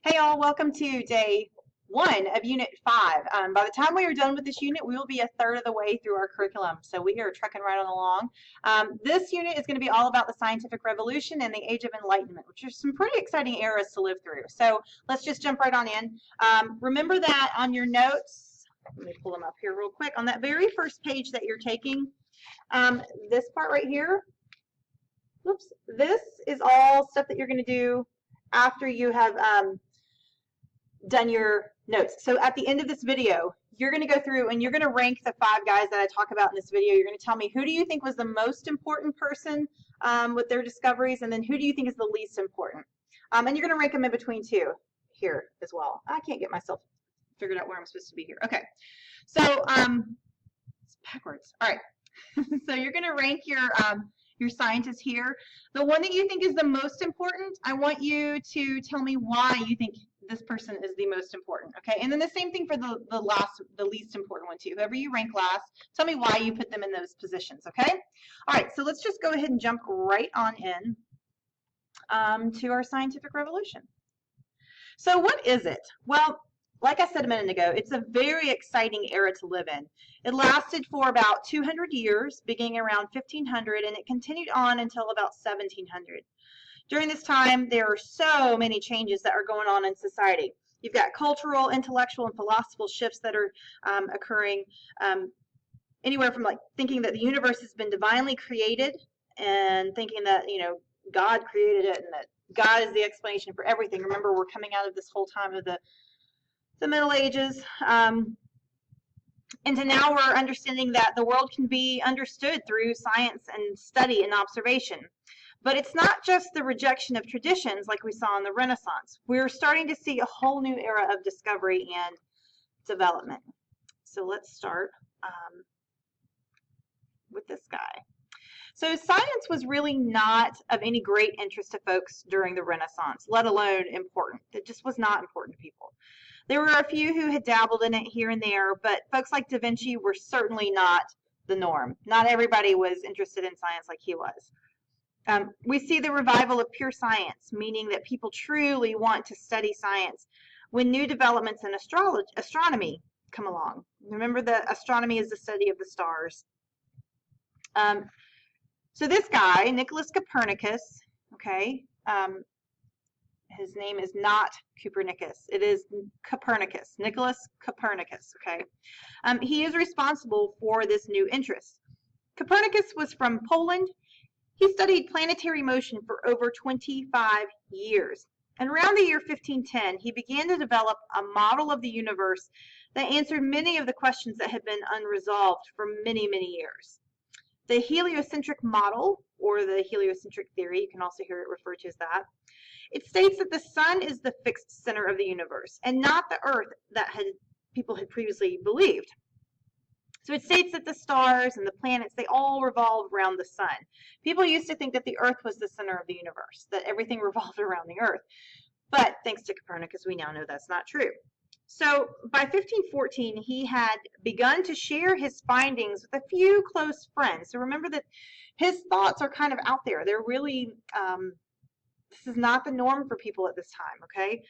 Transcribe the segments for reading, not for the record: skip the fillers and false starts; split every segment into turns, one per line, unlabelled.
Hey all, welcome to day 1 of Unit 5. By the time we are done with this unit, we will be a third of the way through our curriculum, so we are trucking right on along. This unit is going to be all about the scientific revolution and the Age of Enlightenment, which are some pretty exciting eras to live through. So let's just jump right on in. Remember that on your notes, let me pull them up here real quick, on that very first page that you're taking, this part right here, whoops, this is all stuff that you're going to do after you have done your notes. So at the end of this video, you're going to go through and you're going to rank the 5 guys that I talk about in this video. You're going to tell me, who do you think was the most important person with their discoveries, and then who do you think is the least important? And you're going to rank them in between 2 here as well. I can't get myself figured out where I'm supposed to be here. Okay, so it's backwards. All right. So you're going to rank your scientists here. The one that you think is the most important, I want you to tell me why you think this person is the most important, okay? And then the same thing for the least important one too. Whoever you rank last, tell me why you put them in those positions, okay? All right, so let's just go ahead and jump right on in to our scientific revolution. So what is it? Well, like I said a minute ago, it's a very exciting era to live in. It lasted for about 200 years, beginning around 1500, and it continued on until about 1700. During this time, there are so many changes that are going on in society. You've got cultural, intellectual, and philosophical shifts that are occurring, anywhere from like thinking that the universe has been divinely created and thinking that, you know, God created it and that God is the explanation for everything. Remember, we're coming out of this whole time of the Middle Ages, into now we're understanding that the world can be understood through science and study and observation. But it's not just the rejection of traditions like we saw in the Renaissance. We're starting to see a whole new era of discovery and development. So let's start with this guy. So science was really not of any great interest to folks during the Renaissance, let alone important. It just was not important to people. There were a few who had dabbled in it here and there, but folks like Da Vinci were certainly not the norm. Not everybody was interested in science like he was. We see the revival of pure science, meaning that people truly want to study science when new developments in astronomy come along. Remember that astronomy is the study of the stars. So this guy, Nicholas Copernicus, okay, his name is not Copernicus. It is Copernicus, Nicholas Copernicus, okay? He is responsible for this new interest. Copernicus was from Poland. He studied planetary motion for over 25 years. And around the year 1510, he began to develop a model of the universe that answered many of the questions that had been unresolved for many, many years. The heliocentric model, or the heliocentric theory, you can also hear it referred to as that, it states that the sun is the fixed center of the universe and not the earth that people had previously believed. So it states that the stars and the planets, they all revolve around the sun. People used to think that the earth was the center of the universe, that everything revolved around the earth. But thanks to Copernicus, we now know that's not true. So by 1514, he had begun to share his findings with a few close friends. So remember that his thoughts are kind of out there. They're really, this is not the norm for people at this time, okay?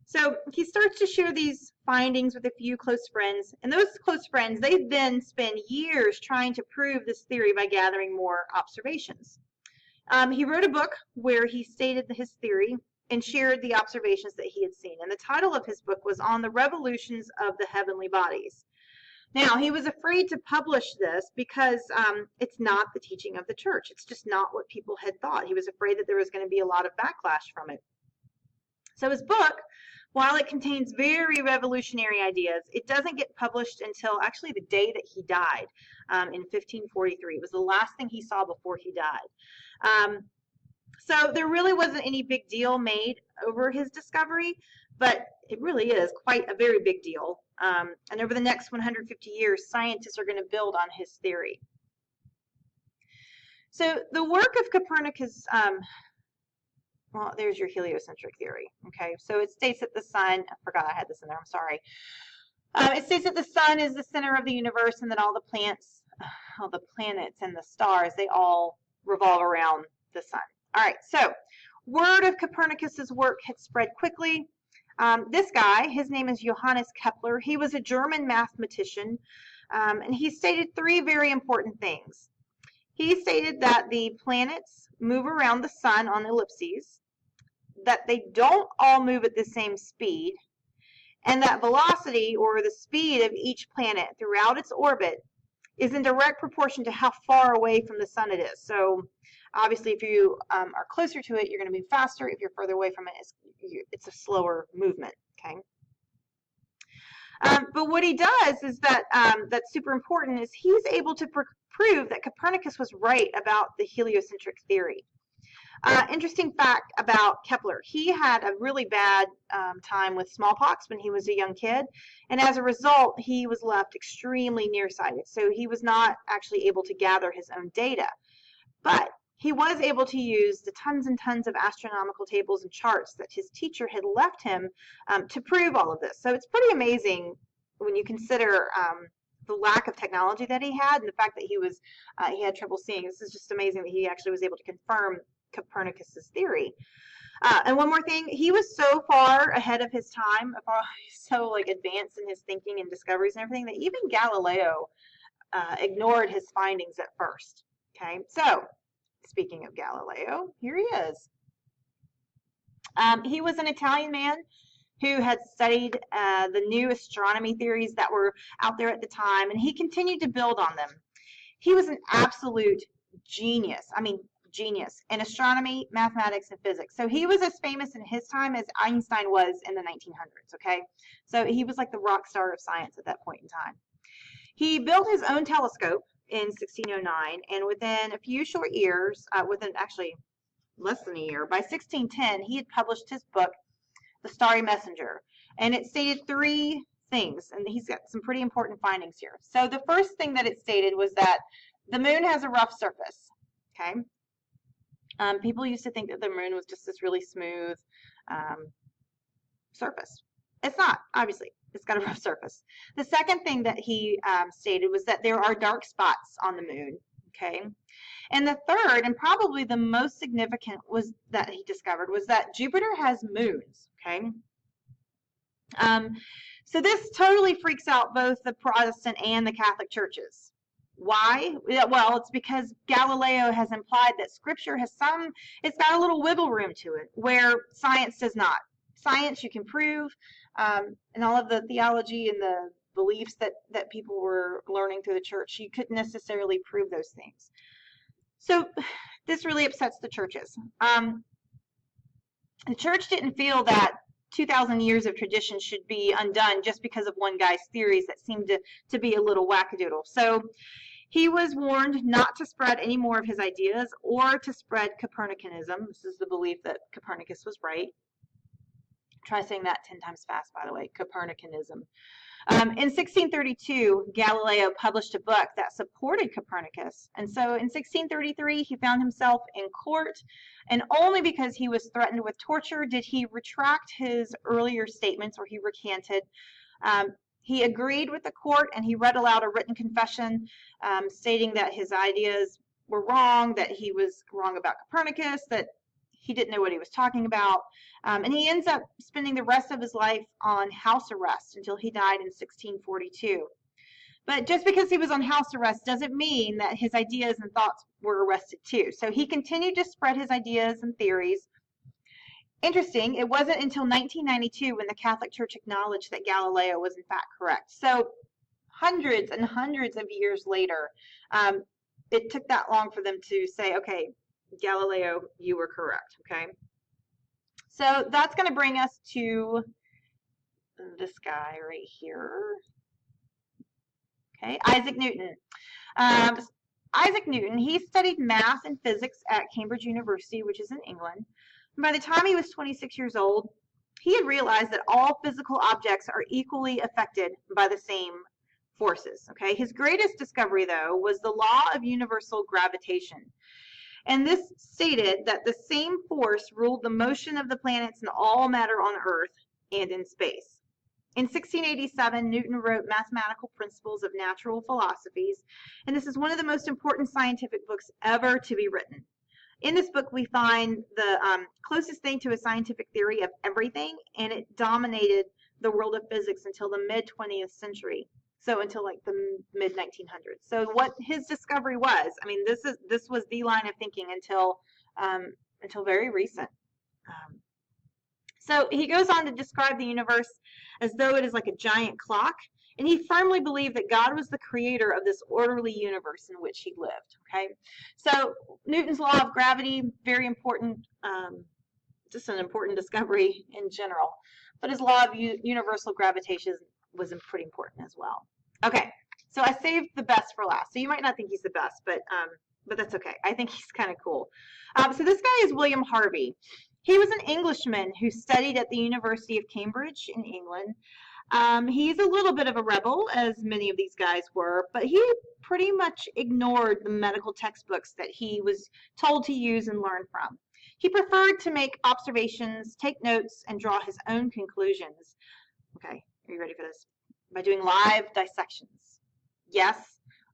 So he starts to share these findings with a few close friends, and those close friends, they then spend years trying to prove this theory by gathering more observations. He wrote a book where he stated his theory and shared the observations that he had seen, and the title of his book was On the Revolutions of the Heavenly Bodies. Now, he was afraid to publish this because it's not the teaching of the church. It's just not what people had thought. He was afraid that there was going to be a lot of backlash from it. So his book, while it contains very revolutionary ideas, it doesn't get published until actually the day that he died in 1543. It was the last thing he saw before he died. So there really wasn't any big deal made over his discovery, but it really is quite a very big deal. And over the next 150 years, scientists are going to build on his theory. So the work of Copernicus, well, there's your heliocentric theory, okay? So it states that the sun, I forgot I had this in there, I'm sorry. It states that the sun is the center of the universe and that all the planets and the stars, they all revolve around the sun. All right, so word of Copernicus's work had spread quickly. This guy, his name is Johannes Kepler. He was a German mathematician, and he stated three very important things. He stated that the planets move around the sun on ellipses, that they don't all move at the same speed, and that velocity, or the speed of each planet throughout its orbit, is in direct proportion to how far away from the sun it is. So obviously, if you are closer to it, you're going to move faster. If you're further away from it, it's a slower movement. Okay. But what he does is that that's super important is he's able to prove that Copernicus was right about the heliocentric theory. Interesting fact about Kepler. He had a really bad time with smallpox when he was a young kid. And as a result, he was left extremely nearsighted. So he was not actually able to gather his own data. But he was able to use the tons and tons of astronomical tables and charts that his teacher had left him to prove all of this. So it's pretty amazing when you consider the lack of technology that he had and the fact that he had trouble seeing. This is just amazing that he actually was able to confirm Copernicus's theory. And one more thing, he was so far ahead of his time, so like advanced in his thinking and discoveries and everything, that even Galileo ignored his findings at first. Okay, so speaking of Galileo, here he is. He was an Italian man who had studied the new astronomy theories that were out there at the time, and he continued to build on them. He was an absolute genius. I mean, genius in astronomy, mathematics, and physics. So he was as famous in his time as Einstein was in the 1900s, okay? So he was like the rock star of science at that point in time. He built his own telescope in 1609, and within a few short years, within actually less than a year, by 1610, he had published his book, The Starry Messenger, and it stated three things, and he's got some pretty important findings here. So the first thing that it stated was that the moon has a rough surface, okay? People used to think that the moon was just this really smooth surface. It's not, obviously. It's got a rough surface. The second thing that he stated was that there are dark spots on the moon, okay? And the third, and probably the most significant was that he discovered, was that Jupiter has moons, okay? So this totally freaks out both the Protestant and the Catholic churches. Why? Well, it's because Galileo has implied that Scripture has it's got a little wiggle room to it, where science does not. Science you can prove, and all of the theology and the beliefs that people were learning through the church, you couldn't necessarily prove those things. So this really upsets the churches. The church didn't feel that 2,000 years of tradition should be undone just because of one guy's theories that seemed to be a little wackadoodle. So he was warned not to spread any more of his ideas or to spread Copernicanism. This is the belief that Copernicus was right. Try saying that 10 times fast, by the way, Copernicanism. In 1632, Galileo published a book that supported Copernicus. And so in 1633, he found himself in court, and only because he was threatened with torture did he retract his earlier statements, or he recanted. He agreed with the court, and he read aloud a written confession stating that his ideas were wrong, that he was wrong about Copernicus, that he didn't know what he was talking about. And he ends up spending the rest of his life on house arrest until he died in 1642. But just because he was on house arrest doesn't mean that his ideas and thoughts were arrested too. So he continued to spread his ideas and theories. Interesting, it wasn't until 1992 when the Catholic Church acknowledged that Galileo was in fact correct. So hundreds and hundreds of years later, it took that long for them to say, okay, Galileo, you were correct, okay? So that's going to bring us to this guy right here. Okay, Isaac Newton. Isaac Newton, he studied math and physics at Cambridge University, which is in England. And by the time he was 26 years old, he had realized that all physical objects are equally affected by the same forces, okay? His greatest discovery, though, was the law of universal gravitation. And this stated that the same force ruled the motion of the planets and all matter on Earth and in space. In 1687, Newton wrote Mathematical Principles of Natural Philosophies, and this is one of the most important scientific books ever to be written. In this book, we find the closest thing to a scientific theory of everything, and it dominated the world of physics until the mid-20th century. So until like the mid-1900s. So what his discovery was, I mean, this was the line of thinking until very recent. So he goes on to describe the universe as though it is like a giant clock, and he firmly believed that God was the creator of this orderly universe in which he lived. Okay, so Newton's law of gravity, very important, just an important discovery in general, but his law of universal gravitation was pretty important as well. Okay, so I saved the best for last. So you might not think he's the best, but that's okay. I think he's kind of cool. So this guy is William Harvey. He was an Englishman who studied at the University of Cambridge in England. He's a little bit of a rebel, as many of these guys were, but he pretty much ignored the medical textbooks that he was told to use and learn from. He preferred to make observations, take notes, and draw his own conclusions. Okay, are you ready for this? By doing live dissections. Yes,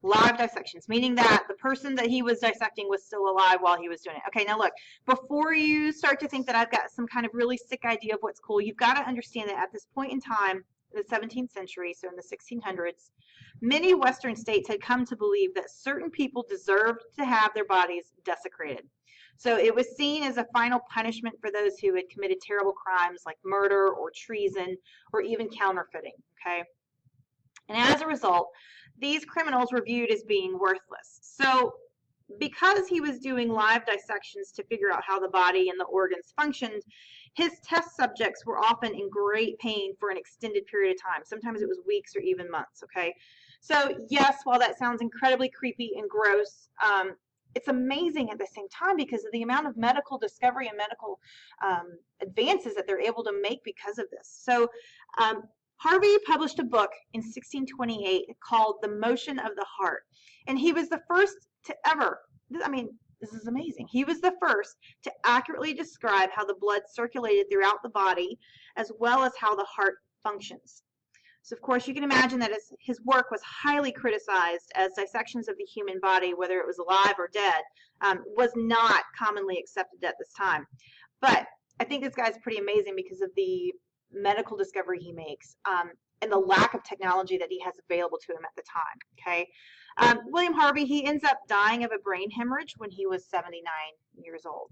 live dissections, meaning that the person that he was dissecting was still alive while he was doing it. Okay, now look, before you start to think that I've got some kind of really sick idea of what's cool, you've got to understand that at this point in time, in the 17th century, so in the 1600s, many Western states had come to believe that certain people deserved to have their bodies desecrated. So it was seen as a final punishment for those who had committed terrible crimes like murder or treason or even counterfeiting, okay? And as a result, these criminals were viewed as being worthless. So because he was doing live dissections to figure out how the body and the organs functioned, his test subjects were often in great pain for an extended period of time. Sometimes it was weeks or even months, okay? So yes, while that sounds incredibly creepy and gross, it's amazing at the same time because of the amount of medical discovery and medical advances that they're able to make because of this. So Harvey published a book in 1628 called The Motion of the Heart. And he was the first to ever, I mean, this is amazing. He was the first to accurately describe how the blood circulated throughout the body, as well as how the heart functions. So, of course, you can imagine that his work was highly criticized, as dissections of the human body, whether it was alive or dead, was not commonly accepted at this time. But I think this guy's pretty amazing because of the medical discovery he makes and the lack of technology that he has available to him at the time. Okay, William Harvey, he ends up dying of a brain hemorrhage when he was 79 years old.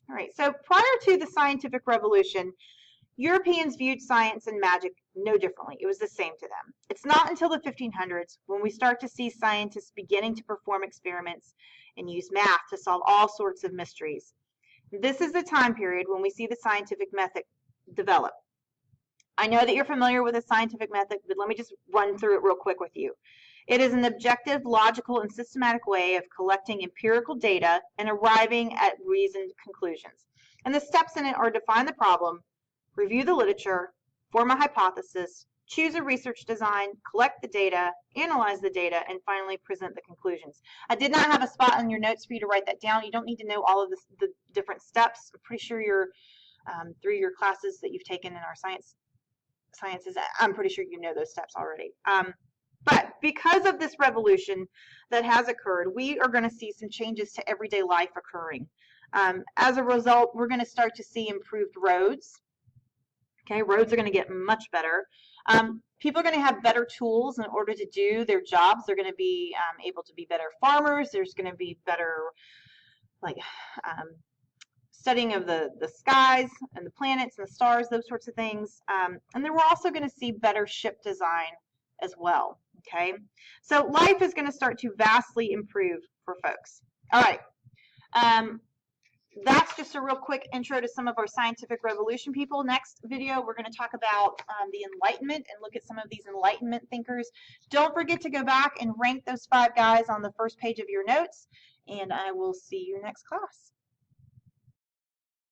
All right, so prior to the scientific revolution, Europeans viewed science and magic no differently. It was the same to them. It's not until the 1500s when we start to see scientists beginning to perform experiments and use math to solve all sorts of mysteries. This is the time period when we see the scientific method develop. I know that you're familiar with the scientific method, but let me just run through it real quick with you. It is an objective, logical, and systematic way of collecting empirical data and arriving at reasoned conclusions. And the steps in it are define the problem, review the literature, form a hypothesis, choose a research design, collect the data, analyze the data, and finally present the conclusions. I did not have a spot in your notes for you to write that down. You don't need to know all of the different steps. I'm pretty sure you're, through your classes that you've taken in our sciences, I'm pretty sure you know those steps already. But because of this revolution that has occurred, we are going to see some changes to everyday life occurring. As a result, we're going to start to see improved roads. Okay, roads are going to get much better. People are going to have better tools in order to do their jobs. They're going to be able to be better farmers. There's going to be better, like, studying of the skies and the planets and the stars, those sorts of things. And then we're also going to see better ship design as well. Okay, so life is going to start to vastly improve for folks. All right. That's just a real quick intro to some of our scientific revolution people. Next video, we're going to talk about the Enlightenment and look at some of these Enlightenment thinkers. Don't forget to go back and rank those 5 guys on the first page of your notes, and I will see you next class.